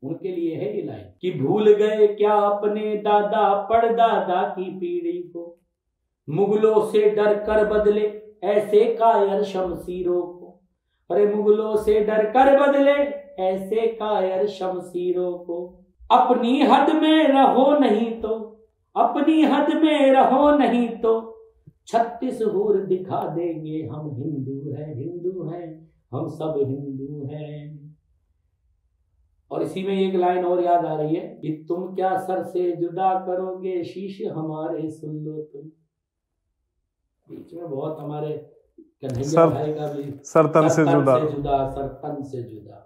उनके लिए है ये लाइन कि भूल गए क्या अपने दादा परदादा की पीढ़ी को, मुगलों से डर कर बदले ऐसे कायर शमशीरों को। अरे मुगलों से डर कर बदले ऐसे कायर शमशीरों को, अपनी हद में रहो नहीं तो, अपनी हद में रहो नहीं तो 36 हूर दिखा देंगे। हम हिंदू हैं हम सब हिंदू हैं। और इसी में एक लाइन और याद आ रही है कि तुम क्या सर से जुदा करोगे शीश हमारे सुन लो तुम। बीच में बहुत हमारे कन्हैया भाई का भी सर तन से जुदा, सर तन से जुदा।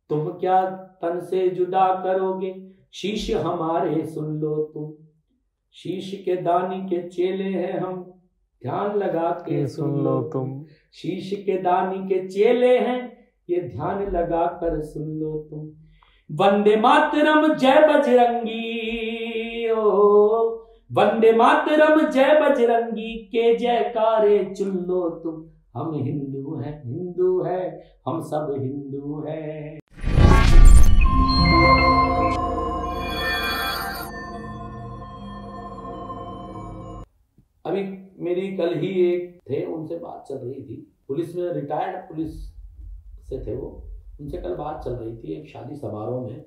तुम क्या तन से जुदा करोगे शीश हमारे सुन लो तुम। शीश के दानी के चेले हैं हम, ध्यान लगा के सुन लो तुम। शीश के दानी के चेले हैं, ये ध्यान लगा कर सुन लो तुम। वंदे मातरम जय बजरंगी, ओ वंदे मातरम जय बजरंगी के जयकारे चुन लो तुम। हम हिंदू हैं हम सब हिंदू हैं। अभी मेरी कल ही एक थे, उनसे बात चल रही थी, पुलिस में रिटायर्ड पुलिस से थे वो, उनसे कल बात चल रही थी एक शादी समारोह में।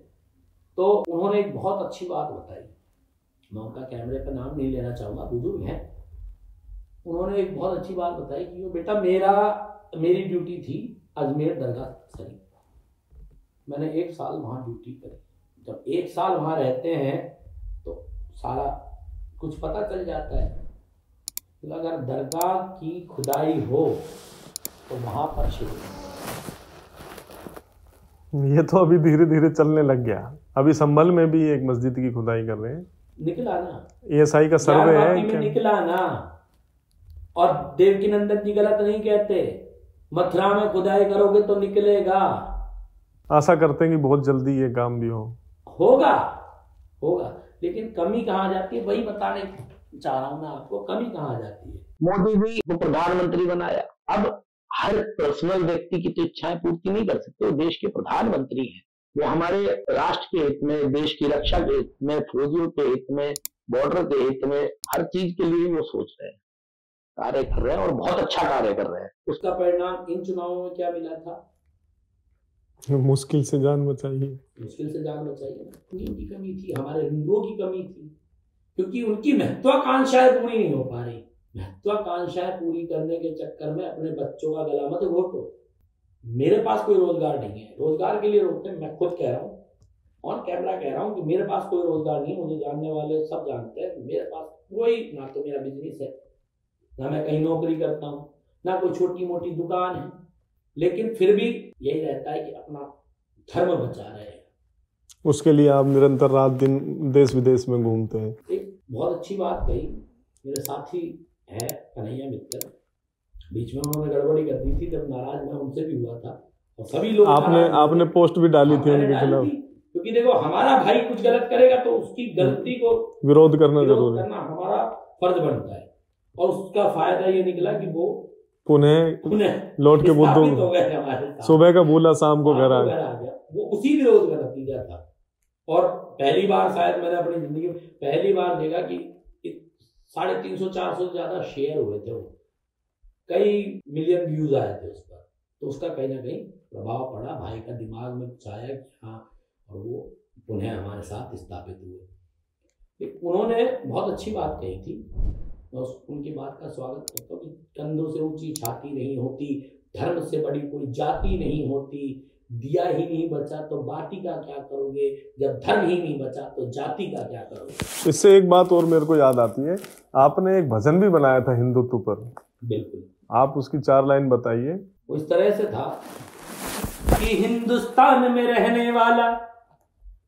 तो उन्होंने एक बहुत अच्छी बात बताई, मैं उनका कैमरे पर नाम नहीं लेना चाहूँगा, बुजुर्ग हैं। उन्होंने एक बहुत अच्छी बात बताई कि बेटा मेरी ड्यूटी थी अजमेर दरगाह शरीफ, मैंने 1 साल वहाँ ड्यूटी करी। जब 1 साल वहाँ रहते हैं तो सारा कुछ पता चल जाता है। तो अगर दरगाह की खुदाई हो तो वहाँ पर शुरू। ये तो अभी धीरे धीरे चलने लग गया। अभी संभल में भी एक मस्जिद की खुदाई कर रहे हैं, निकला ना ASI का सर्वे है क्या? निकला ना। और देवकीनंदन जी गलत नहीं कहते, मथुरा में खुदाई करोगे तो निकलेगा। आशा करते हैं कि बहुत जल्दी ये काम भी होगा। लेकिन कमी कहाँ जाती है वही बताने चाह रहा हूं मैं आपको, कमी कहाँ जाती है। मोदी जी को प्रधानमंत्री बनाया, अब हर पर्सनल व्यक्ति की तो इच्छाएं पूर्ति नहीं कर सकते, वो देश के प्रधानमंत्री हैं। वो हमारे राष्ट्र के हित में, देश की रक्षा के हित में, फौजियों के हित में, बॉर्डर के हित में, हर चीज के लिए वो सोच रहे हैं, कार्य कर रहे हैं और बहुत अच्छा कार्य कर रहे हैं। उसका परिणाम इन चुनावों में क्या मिला था? मुश्किल से जान बचाई। उनकी कमी थी, हमारे हिंदुओं की कमी थी, क्योंकि उनकी महत्वाकांक्षाएं पूरी नहीं हो पा रही। महत्वाकांक्षाएं पूरी करने के चक्कर में अपने बच्चों का गला मत घोटो। मेरे पास कोई रोजगार नहीं है, रोजगार के लिए रोकते हैं। मैं खुद कह रहा हूँ, ऑन कैमरा कह रहा हूँ कि मेरे पास कोई रोजगार नहीं है। मुझे जानने वाले सब जानते हैं, मेरे पास कोई, ना तो मेरा बिजनेस है, ना मैं कहीं नौकरी करता हूँ, ना कोई छोटी मोटी दुकान है। लेकिन फिर भी यही रहता है कि अपना धर्म बचा रहे हैं। उसके लिए आप निरंतर रात दिन देश विदेश में घूमते हैं। एक बहुत अच्छी बात कही, मेरे साथी है कन्हैया मित्तर, बीच में उन्होंने गड़बड़ी कर दी थी, जब नाराज मैं उनसे भी हुआ था और सभी लोग आपने पोस्ट भी डाली थी उनके खिलाफ। क्योंकि देखो, हमारा भाई कुछ गलत करेगा तो उसकी गलती को विरोध करना जरूरी है, हमारा फर्ज बनता है। और उसका फायदा ये निकला कि वो पुनः लौट के बुद्धू हो गए हमारे साथ। सुबह का भूला शाम को घर आ गया। वो उसी विरोध का नतीजा था। और पहली बार शायद मैंने अपनी जिंदगी में पहली बार देखा कि 350-400 से ज्यादा शेयर हुए थे, वो कई मिलियन व्यूज आए थे उस पर। तो उसका कहीं ना कहीं प्रभाव पड़ा, भाई का दिमाग में कुछ आया कि हाँ, और वो पुनः हमारे साथ स्थापित हुए। उन्होंने बहुत अच्छी बात कही थी, मैं उनकी बात का स्वागत करता हूँ कि कंधों से ऊंची छाती नहीं होती, धर्म से बड़ी कोई जाति नहीं होती, दिया ही नहीं बचा तो बाटी का क्या करोगे, जब धर्म ही नहीं बचा तो जाति का क्या करोगे। इससे एक बात और मेरे को याद आती है, आपने एक भजन भी बनाया था हिंदुत्व पर। बिल्कुल, आप उसकी 4 लाइन बताइए। वो इस तरह से था कि हिंदुस्तान में रहने वाला,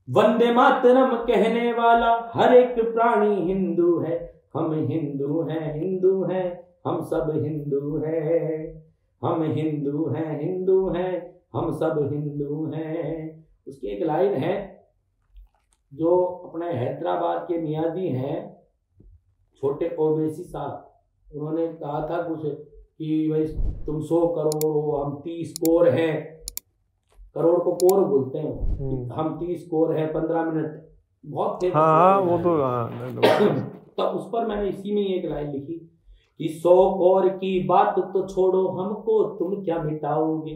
वंदे मातरम कहने वाला, हर एक प्राणी हिंदू है। हम हिंदू हैं हम सब हिंदू हैं। हम हिंदू हैं हम सब हिंदू हैं। उसकी एक लाइन है जो अपने हैदराबाद के मियाजी हैं, छोटे ओवैसी साहब, उन्होंने कहा था कुछ कि भाई तुम 100 करोड़ हो, हम 30 करोड़ हैं, करोड़ को कोर बोलते हैं, हम 30 कोर है 15 मिनट, बहुत थे। हाँ वो तो तो उस पर मैंने इसी में एक लाइन लिखी कि 100 कोर की बात तो छोड़ो हमको तुम क्या मिटाओगे,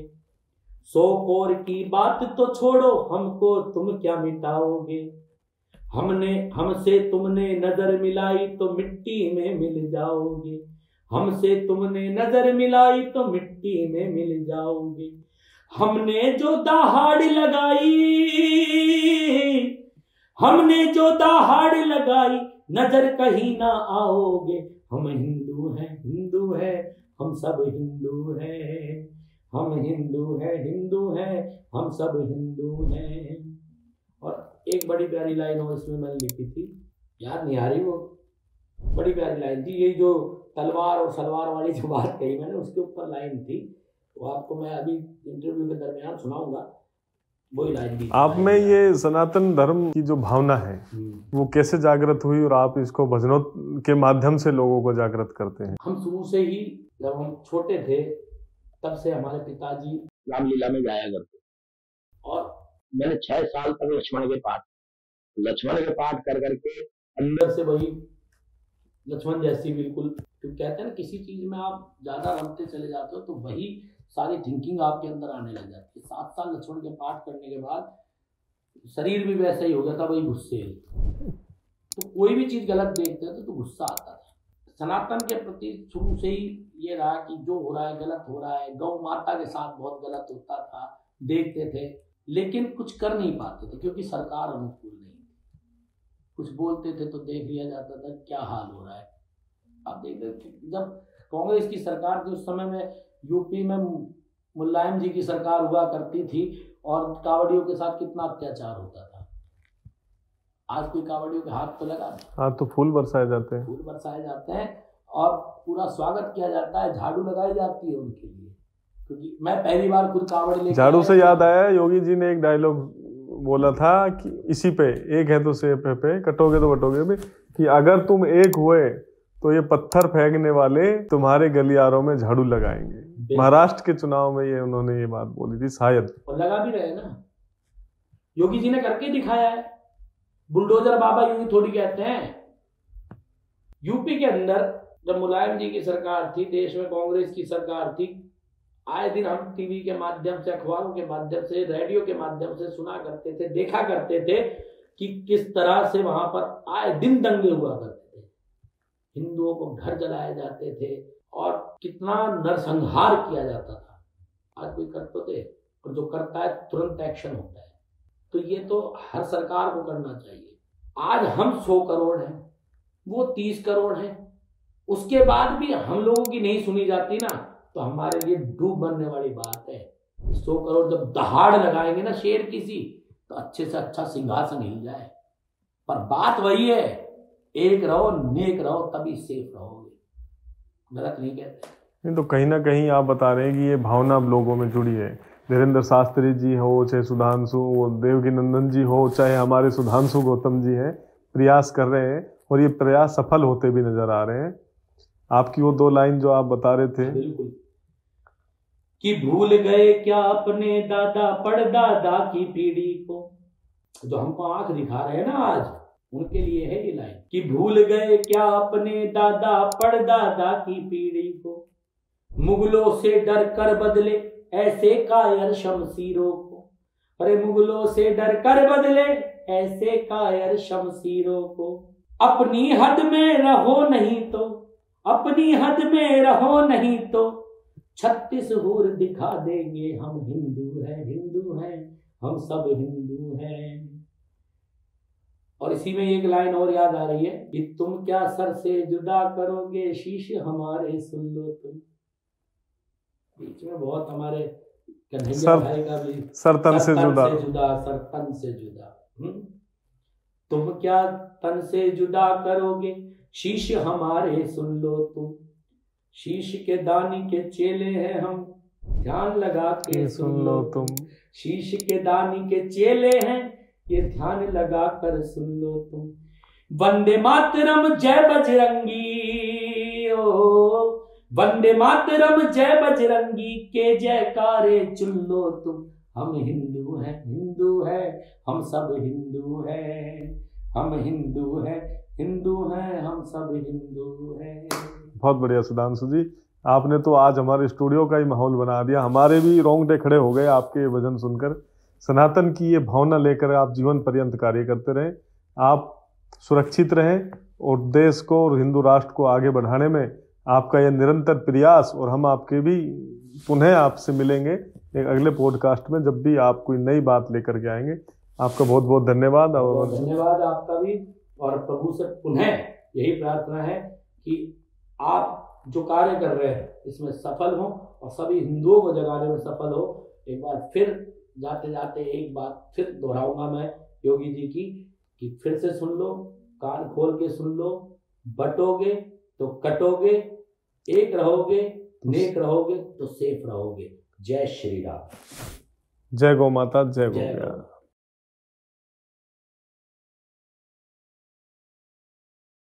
100 कोर की बात तो छोड़ो हमको तुम क्या मिटाओगे, हमसे तुमने नजर मिलाई तो मिट्टी में मिल जाओगे, हमसे तुमने नजर मिलाई तो मिट्टी में मिल जाओगे, हमने जो दहाड़ लगाई, हमने जो दहाड़ लगाई नजर कहीं ना आओगे, हम हिंदू हैं हम सब हिंदू हैं, हम हिंदू हैं हम सब हिंदू हैं। और एक बड़ी प्यारी लाइन और इसमें मैंने लिखी थी, याद नहीं आ रही, वो बड़ी प्यारी लाइन थी, ये जो तलवार और सलवार वाली जो बात कही मैंने उसके ऊपर लाइन थी, वो आपको मैं अभी इंटरव्यू के दरमियान सुनाऊंगा, वही लाइन भी। आप में ये सनातन धर्म की जो भावना है वो कैसे जागृत हुई और आप इसको भजनों के माध्यम से लोगों को जागृत करते हैं? हम शुरू से ही जब हम छोटे थे तब से हमारे पिताजी रामलीला में जाया करते, और मैंने 6 साल तक लक्ष्मण के पाठ कर करके अंदर से वही लक्ष्मण जैसी बिल्कुल, क्योंकि कहते हैं ना किसी चीज में आप ज्यादा रमते चले जाते हो तो वही सारी थिंकिंग आपके अंदर आने लग जाती है। 7 साल लक्ष्मण के पाठ करने के बाद शरीर भी वैसा ही हो गया था, वही गुस्से, तो कोई भी चीज गलत देखते थे तो गुस्सा आता था। सनातन के प्रति शुरू से ही ये रहा कि जो हो रहा है गलत हो रहा है, गौ माता के साथ बहुत गलत होता था, देखते थे लेकिन कुछ कर नहीं पाते थे क्योंकि सरकार अनुकूल नहीं थी, कुछ बोलते थे तो देख लिया जाता था क्या हाल हो रहा है। आप देखते जब कांग्रेस की सरकार थी उस समय में यूपी में मुलायम जी की सरकार हुआ करती थी और कावड़ियों के साथ कितना अत्याचार होता था। आज कोई कावड़ियों के हाथ तो लगा, हाँ तो फूल बरसाए जाते हैं और पूरा स्वागत किया जाता है, झाड़ू लगाई जाती है उनके लिए, क्योंकि मैं पहली बार खुद कावड़ी लेके झाड़ू से याद आया, योगी जी ने एक डायलॉग बोला था कि इसी पे एक है तो सेब पे कटोगे तो बटोगे भी, कि अगर तुम एक हुए तो ये पत्थर फेंकने वाले तुम्हारे गलियारों में झाड़ू लगाएंगे। महाराष्ट्र के चुनाव में ये उन्होंने ये बात बोली थी शायद, और लगा भी रहे ना, योगी जी ने करके दिखाया है। बुलडोजर बाबा यूं थोड़ी कहते हैं। यूपी के अंदर जब मुलायम जी की सरकार थी, देश में कांग्रेस की सरकार थी, आए दिन हम टीवी के माध्यम से, अखबारों के माध्यम से, रेडियो के माध्यम से सुना करते थे, देखा करते थे कि किस तरह से वहां पर आए दिन दंगे हुआ करते थे, हिंदुओं को घर जलाए जाते थे और कितना नरसंहार किया जाता था। आज कोई करते थे, और जो करता है तुरंत एक्शन होता है। तो ये तो हर सरकार को करना चाहिए। आज हम 100 करोड़ हैं, वो 30 करोड़ हैं, उसके बाद भी हम लोगों की नहीं सुनी जाती ना, तो हमारे लिए डूब बनने वाली बात है। 100 करोड़ जब दहाड़ लगाएंगे ना शेर किसी, तो अच्छे से अच्छा सिंहासन हिल जाए। पर बात वही है, एक रहो, नेक रहो, तभी सेफ रहोगे, गलत नहीं कहते। नहीं तो कहीं ना कहीं आप बता रहे हैं कि ये भावना अब लोगों में जुड़ी है। धीरेन्द्र शास्त्री जी हो, चाहे सुधांशु देवकी नंदन जी हो, चाहे हमारे सुधांशु गौतम जी हैं, प्रयास कर रहे हैं और ये प्रयास सफल होते भी नजर आ रहे हैं। आपकी वो 2 लाइन जो आप बता रहे थे, बिल्कुल, कि भूल गए क्या अपने दादा परदादा की पीढ़ी को, जो हमको आंख दिखा रहे हैं ना आज, उनके लिए है ये लाइन, कि भूल गए क्या अपने दादा परदादा की पीढ़ी को, मुगलों से डर कर बदले ऐसे कायर शमशीरों को, अरे मुगलों से डर कर बदले ऐसे कायर शमशीरों को, अपनी हद में रहो नहीं तो, अपनी हद में रहो नहीं तो 36 हूर दिखा देंगे, हम हिंदू हैं हम सब हिंदू हैं। और इसी में एक लाइन और याद आ रही है कि तुम क्या सर से जुदा करोगे शीश हमारे, सुन लो तुम। बीच में बहुत हमारे कन्हैया भाई का भी सर तन से जुदा, सर तन से जुदा, तुम क्या तन से जुदा करोगे शीश हमारे, सुन लो तुम। शीश के दानी के चेले हैं हम, ध्यान लगा के सुन लो तुम। शीश के दानी के चेले हैं, ये ध्यान लगा कर सुन लो तुम। वंदे मातरम जय बजरंगी, वंदे मातरम जय बजरंगी के जयकारे चुन लो तुम। हम हिंदू हैं, हम सब हिंदू हैं, हम हिंदू हैं, हम सब हिंदू हैं। बहुत बढ़िया सुधांशु जी, आपने तो आज हमारे स्टूडियो का ही माहौल बना दिया। हमारे भी रोंगटे खड़े हो गए आपके भजन सुनकर। सनातन की ये भावना लेकर आप जीवन पर्यंत कार्य करते रहें। आप सुरक्षित रहें और देश को और हिंदू राष्ट्र को आगे बढ़ाने में आपका यह निरंतर प्रयास, और हम आपके भी पुनः आपसे मिलेंगे एक अगले पॉडकास्ट में, जब भी आप कोई नई बात लेकर के आएंगे। आपका बहुत बहुत धन्यवाद। और धन्यवाद आपका भी। और प्रभु से पुनः यही प्रार्थना है कि आप जो कार्य कर रहे हैं इसमें सफल हो और सभी हिंदुओं को जगाने में सफल हो। एक बार फिर जाते जाते एक बात फिर दोहराऊंगा मैं योगी जी की, कि फिर से सुन लो, कान खोल के सुन लो, बटोगे तो कटोगे, एक रहोगे, नेक रहोगे तो सेफ रहोगे। जय श्री राम। जय गौ माता, जय गौ।